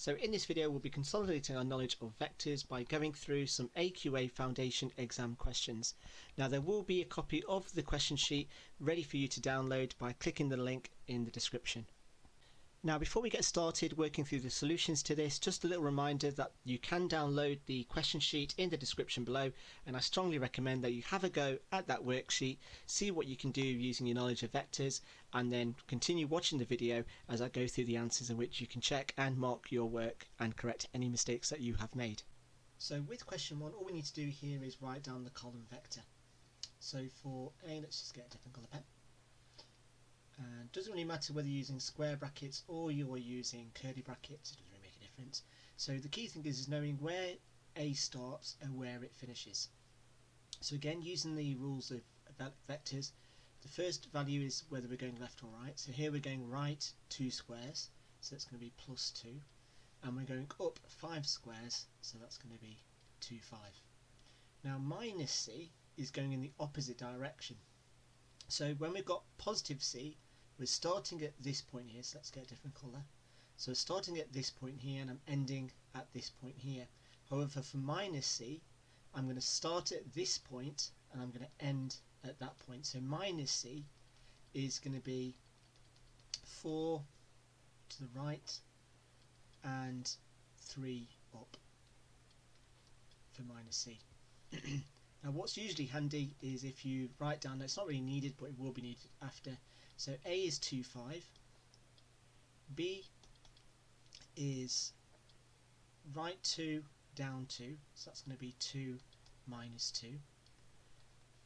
So in this video we'll be consolidating our knowledge of vectors by going through some AQA Foundation Exam Questions. Now there will be a copy of the question sheet ready for you to download by clicking the link in the description. Now before we get started working through the solutions to this, just a little reminder that you can download the question sheet in the description below, and I strongly recommend that you have a go at that worksheet, see what you can do using your knowledge of vectors, and then continue watching the video as I go through the answers in which you can check and mark your work and correct any mistakes that you have made. So with question 1, all we need to do here is write down the column vector. So for A, let's just get a different colour pen. And it doesn't really matter whether you're using square brackets or you're using curly brackets, it doesn't really make a difference. So the key thing is knowing where A starts and where it finishes. So again, using the rules of vectors, the first value is whether we're going left or right. So here we're going right 2 squares, so that's going to be plus 2. And we're going up 5 squares, so that's going to be 2, 5. Now minus C is going in the opposite direction. So when we've got positive C, we're starting at this point here, so let's get a different colour. So starting at this point here and I'm ending at this point here. However, for minus C, I'm going to start at this point and I'm going to end at that point. So minus C is going to be 4 to the right and 3 up for minus C. Now what's usually handy is if you write down, it's not really needed but it will be needed after. So A is 2, 5, B is right 2, down 2, so that's going to be 2 minus 2,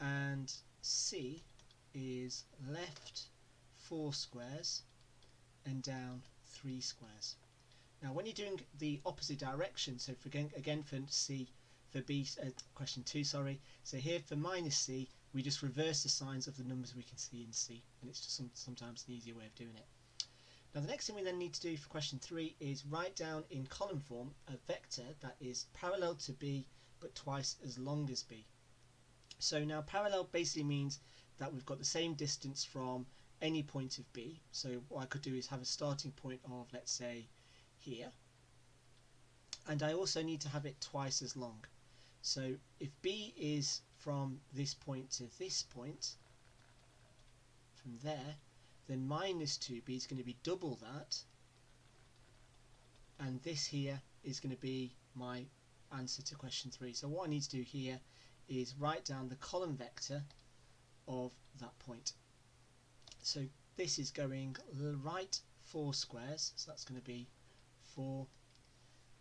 and C is left 4 squares and down 3 squares. Now when you're doing the opposite direction, so for again for C, for B, question 2, sorry. So here for minus C, we just reverse the signs of the numbers we can see in C, and it's just sometimes an easier way of doing it. Now the next thing we then need to do for question 3 is write down in column form a vector that is parallel to B but twice as long as B. So now parallel basically means that we've got the same distance from any point of B. So what I could do is have a starting point of, let's say, here, and I also need to have it twice as long. So if B is from this point to this point, from there, then minus 2B is going to be double that, and this here is going to be my answer to question 3. So what I need to do here is write down the column vector of that point. So this is going right 4 squares, so that's going to be 4,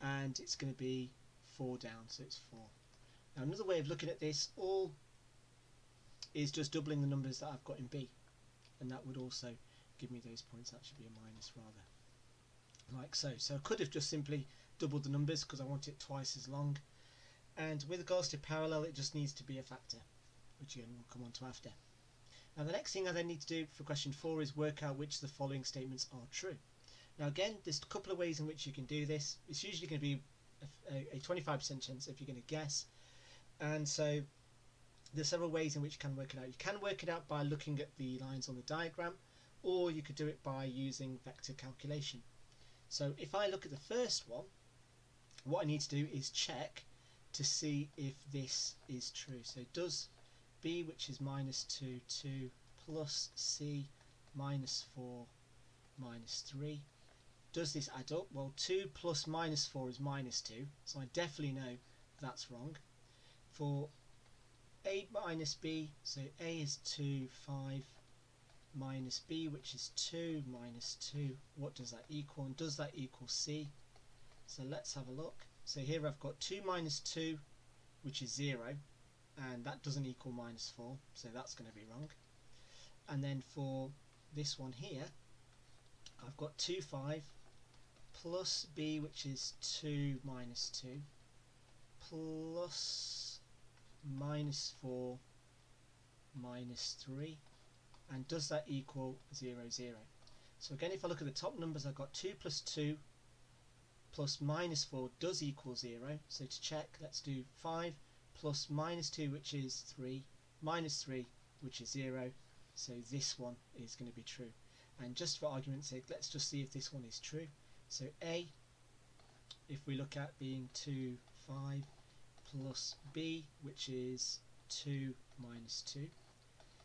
and it's going to be 4 down, so it's 4. Now another way of looking at this all is just doubling the numbers that I've got in B, and that would also give me those points. That should be a minus rather, like so. So I could have just simply doubled the numbers because I want it twice as long, and with regards to parallel it just needs to be a factor, which again we'll come on to after. Now the next thing I then need to do for question 4 is work out which of the following statements are true. Now again, there's a couple of ways in which you can do this. It's usually going to be a 25% chance if you're going to guess, and so there's several ways in which you can work it out. You can work it out by looking at the lines on the diagram, or you could do it by using vector calculation. So if I look at the first one, what I need to do is check to see if this is true. So does B, which is minus 2, 2 plus C minus 4 minus 3, does this add up? Well, 2 plus minus 4 is minus 2, so I definitely know that's wrong. For A minus B, so A is 2, 5 minus B, which is 2 minus 2, what does that equal? And does that equal C? So let's have a look. So here I've got 2 minus 2, which is 0, and that doesn't equal minus 4, so that's going to be wrong. And then for this one here, I've got 2, 5 plus B, which is 2 minus 2, plus minus 4 minus 3, and does that equal 0, 0? So again, if I look at the top numbers, I've got 2 plus 2 plus minus 4 does equal 0. So to check, let's do 5 plus minus 2, which is 3, minus 3, which is 0. So this one is going to be true. And just for argument's sake, let's just see if this one is true. So A if we look at being 2, 5 plus b, which is 2 minus 2.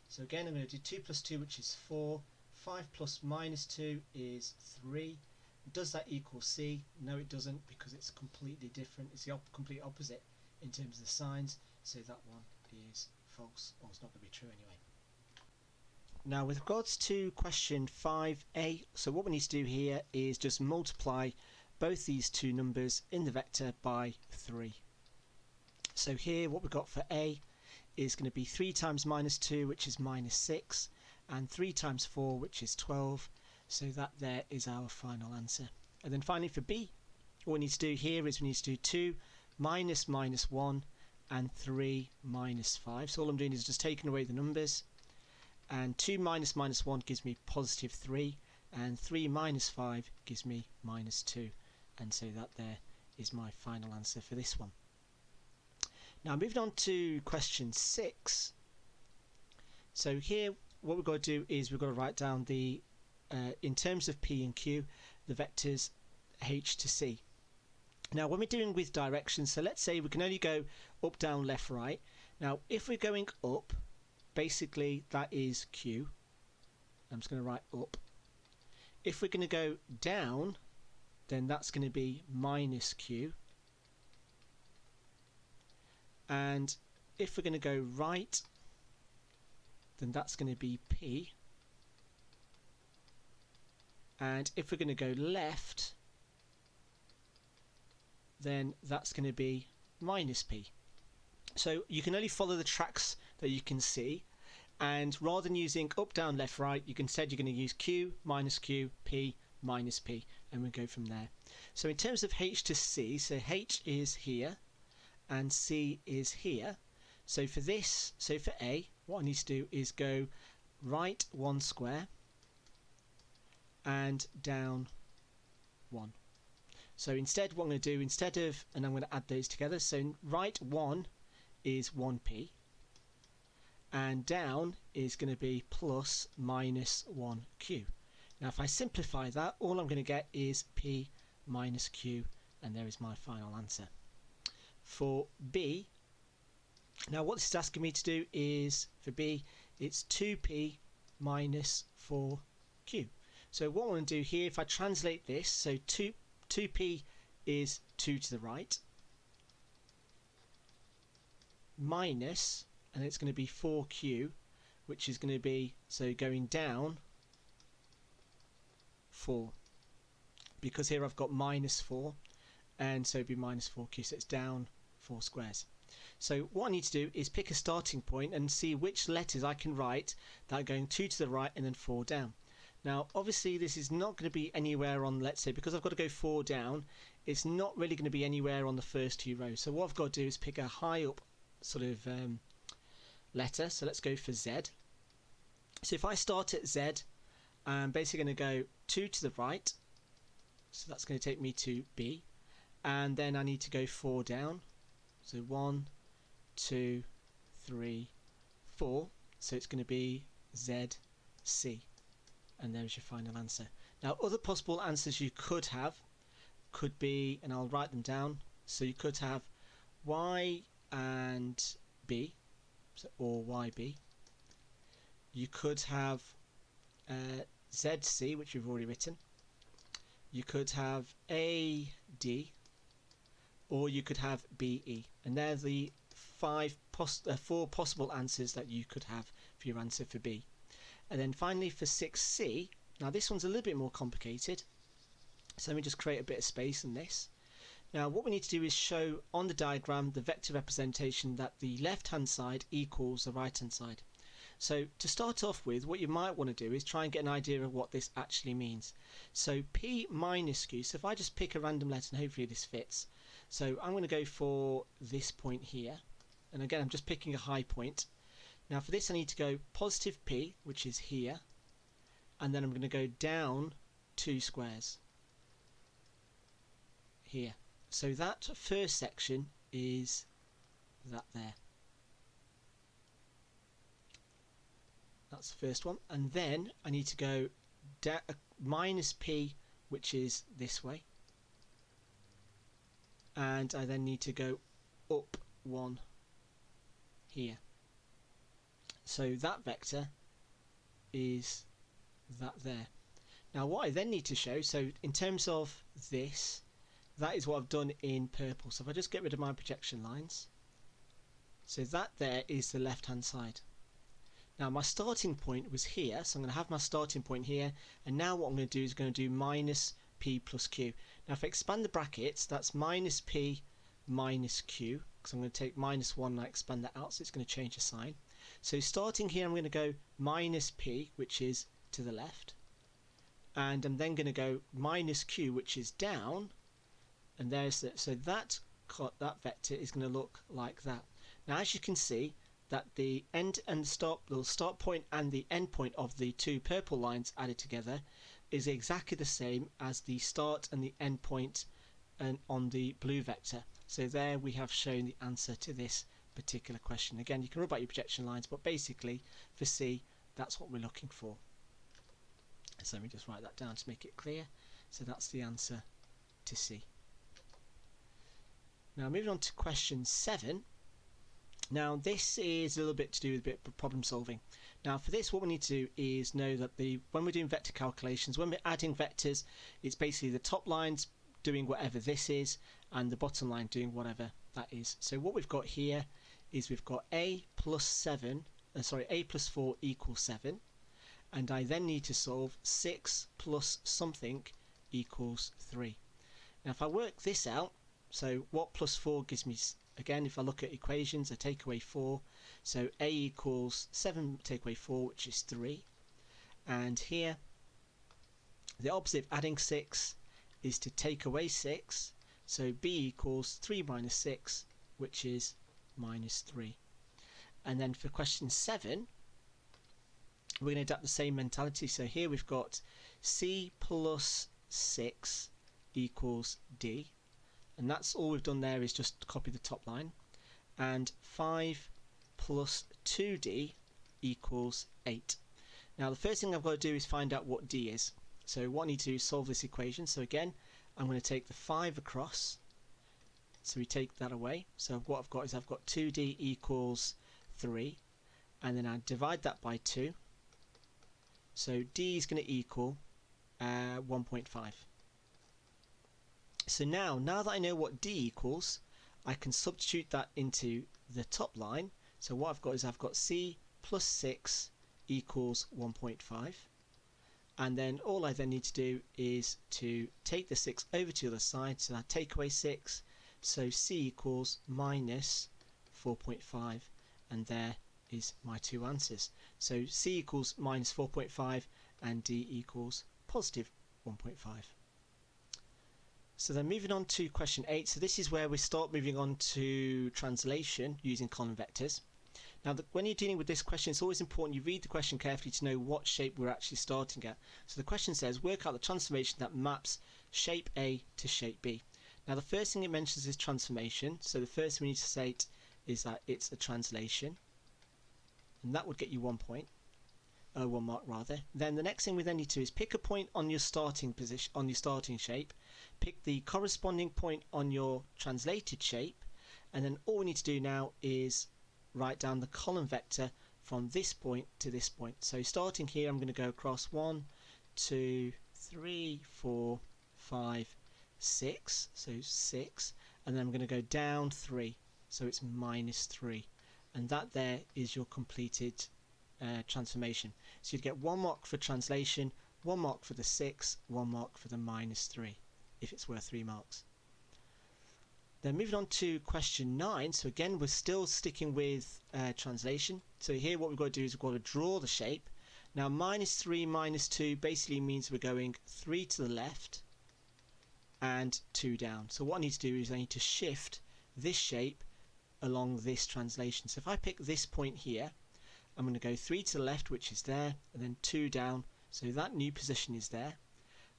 So again, I'm going to do 2 plus 2, which is 4. 5 plus minus 2 is 3. Does that equal c? No, it doesn't, because it's completely different. It's the complete opposite in terms of the signs, so that one is false, or it's not going to be true anyway. Now with regards to question 5a, so what we need to do here is just multiply both these two numbers in the vector by 3. So here what we've got for a is going to be 3 times minus 2, which is minus 6, and 3 times 4, which is 12, so that there is our final answer. And then finally for b, what we need to do here is we need to do 2 minus minus 1 and 3 minus 5. So all I'm doing is just taking away the numbers, and 2 minus minus 1 gives me positive 3, and 3 minus 5 gives me minus 2, and so that there is my final answer for this one. Now moving on to question 6. So here what we've got to do is we've got to write down the in terms of p and q, the vectors h to c. Now when we're doing with directions, so let's say we can only go up, down, left, right. Now if we're going up, basically that is q. I'm just going to write up. If we're going to go down, then that's going to be minus q. And if we're going to go right, then that's going to be p. And if we're going to go left, then that's going to be minus p. So you can only follow the tracks that you can see, and rather than using up, down, left, right, you can instead you're going to use q, p, minus p, and we go from there. So in terms of h to c, so h is here and c is here. So for this, so for a, what I need to do is go right 1 square and down 1. So instead what I'm going to do, instead of, and I'm going to add those together, so right 1 is 1p, and down is going to be plus minus 1q. Now if I simplify that, all I'm going to get is p minus q, and there is my final answer. For b, now what this is asking me to do is, for b, it's 2p minus 4q. So what I want to do here, if I translate this, so 2p is 2 to the right, minus, and it's going to be 4q, which is going to be, so going down 4, because here I've got minus 4, and so it'd be minus 4q, so it's down 4 squares. So what I need to do is pick a starting point and see which letters I can write that are going 2 to the right and then 4 down. Now obviously this is not going to be anywhere on, let's say, because I've got to go 4 down, it's not really going to be anywhere on the first 2 rows. So what I've got to do is pick a high up sort of letter. So let's go for Z. So if I start at Z, I'm basically going to go 2 to the right, so that's going to take me to B, and then I need to go 4 down, so 1, 2, 3, 4, so it's going to be Z, C, and there's your final answer. Now other possible answers you could have could be, and I'll write them down, so you could have Y and B, so, or YB. You could have ZC, which we've already written. You could have AD, or you could have BE, and they're the 4 possible answers that you could have for your answer for B. And then finally for 6C, now this one's a little bit more complicated, so let me just create a bit of space in this. Now what we need to do is show on the diagram the vector representation that the left hand side equals the right hand side. So to start off with, what you might want to do is try and get an idea of what this actually means. So P minus Q, so if I just pick a random letter and hopefully this fits. So I'm going to go for this point here, and again I'm just picking a high point. Now for this I need to go positive P, which is here, and then I'm going to go down 2 squares here. So that first section is that there. That's the first one, and then I need to go minus P, which is this way, and I then need to go up 1 here. So that vector is that there. Now what I then need to show, so in terms of this, that is what I've done in purple. So if I just get rid of my projection lines, so that there is the left hand side. Now my starting point was here, so I'm going to have my starting point here, and now what I'm going to do is going to do minus p plus q. Now if I expand the brackets, that's minus p minus q, because I'm going to take minus 1 and I expand that out, so it's going to change the sign. So starting here, I'm going to go minus p, which is to the left, and I'm then going to go minus q, which is down, and there's the, so that vector is going to look like that. Now as you can see, that the end and the start point and the end point of the two purple lines added together is exactly the same as the start and the end point on the blue vector. So there we have shown the answer to this particular question. Again, you can rub out your projection lines, but basically for C, that's what we're looking for. So let me just write that down to make it clear. So that's the answer to C. Now moving on to question 7. Now this is a little bit to do with a bit of problem solving. Now for this, what we need to do is know that when we're doing vector calculations, when we're adding vectors, it's basically the top lines doing whatever this is and the bottom line doing whatever that is. So what we've got here is we've got a plus 4 equals 7, and I then need to solve 6 plus something equals 3. Now if I work this out, so what plus 4 gives me, again, if I look at equations, I take away 4, so a equals 7 take away 4, which is 3, and here the opposite of adding 6 is to take away 6, so b equals 3 minus 6, which is minus 3. And then for question 7, we're going to adapt the same mentality. So here we've got c plus 6 equals d, and that's all we've done there is just copy the top line, and 5 plus 2d equals 8. Now the first thing I've got to do is find out what d is. So what I need to do is solve this equation. So again, I'm going to take the 5 across, so we take that away. So what I've got is I've got 2d equals 3, and then I divide that by 2, so d is going to equal 1.5. So now that I know what d equals, I can substitute that into the top line. So what I've got is I've got c plus 6 equals 1.5, and then all I then need to do is to take the 6 over to the other side, so I take away 6, so c equals minus 4.5, and there is my two answers. So c equals minus 4.5 and d equals positive 1.5. So then moving on to question 8, so this is where we start moving on to translation using column vectors. Now when you're dealing with this question, it's always important you read the question carefully to know what shape we're actually starting at. So the question says, work out the transformation that maps shape A to shape B. Now the first thing it mentions is transformation, so the first thing we need to say is that it's a translation, and that would get you 1 point. 1 mark rather. Then the next thing we then need to do is pick a point on your starting position, on your starting shape, pick the corresponding point on your translated shape, and then all we need to do now is write down the column vector from this point to this point. So starting here, I'm going to go across 1, 2, 3, 4, 5, 6, so 6, and then I'm going to go down 3, so it's minus 3, and that there is your completed transformation. So you'd get 1 mark for translation, 1 mark for the 6, 1 mark for the minus 3, if it's worth 3 marks. Then moving on to question 9, so again we're still sticking with translation. So here what we've got to do is we've got to draw the shape. Now minus 3 minus 2 basically means we're going 3 to the left and 2 down. So what I need to do is I need to shift this shape along this translation. So if I pick this point here, I'm going to go 3 to the left, which is there, and then 2 down, so that new position is there.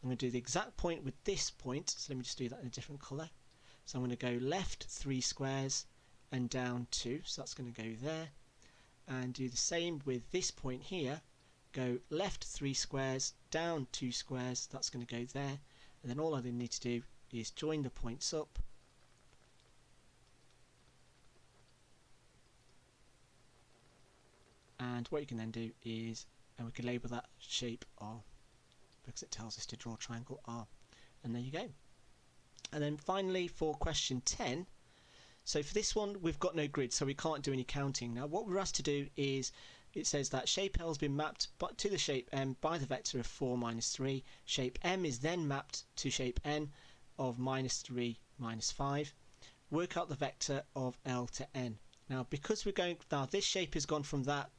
I'm going to do the exact point with this point, so let me just do that in a different colour. So I'm going to go left 3 squares and down 2, so that's going to go there, and do the same with this point here, go left 3 squares, down 2 squares, that's going to go there, and then all I then need to do is join the points up, And what you can then do is, and we can label that shape R, because it tells us to draw a triangle R. And there you go. And then finally for question 10, so for this one we've got no grid, so we can't do any counting. Now what we're asked to do is, it says that shape L has been mapped to the shape M by the vector of 4 minus 3. Shape M is then mapped to shape N of minus 3 minus 5. Work out the vector of L to N. Now because this shape has gone from that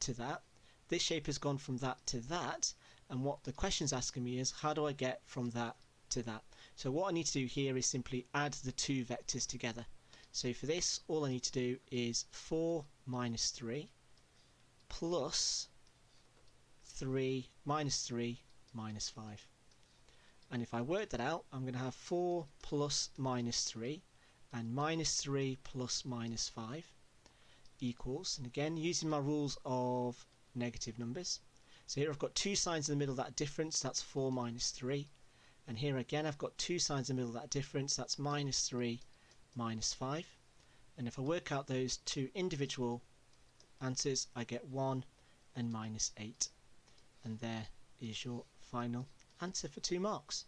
to that, this shape has gone from that to that, and what the question's asking me is, how do I get from that to that? So what I need to do here is simply add the two vectors together. So for this, all I need to do is 4 minus 3 plus 3 minus 5. And if I work that out, I'm going to have 4 plus minus 3 and minus 3 plus minus 5 equals, and again using my rules of negative numbers. So here I've got two signs in the middle that are different, so that's 4 minus 3. And here again I've got two signs in the middle that are different, so that's minus 3 minus 5. And if I work out those two individual answers, I get 1 and minus 8. And there is your final answer for 2 marks.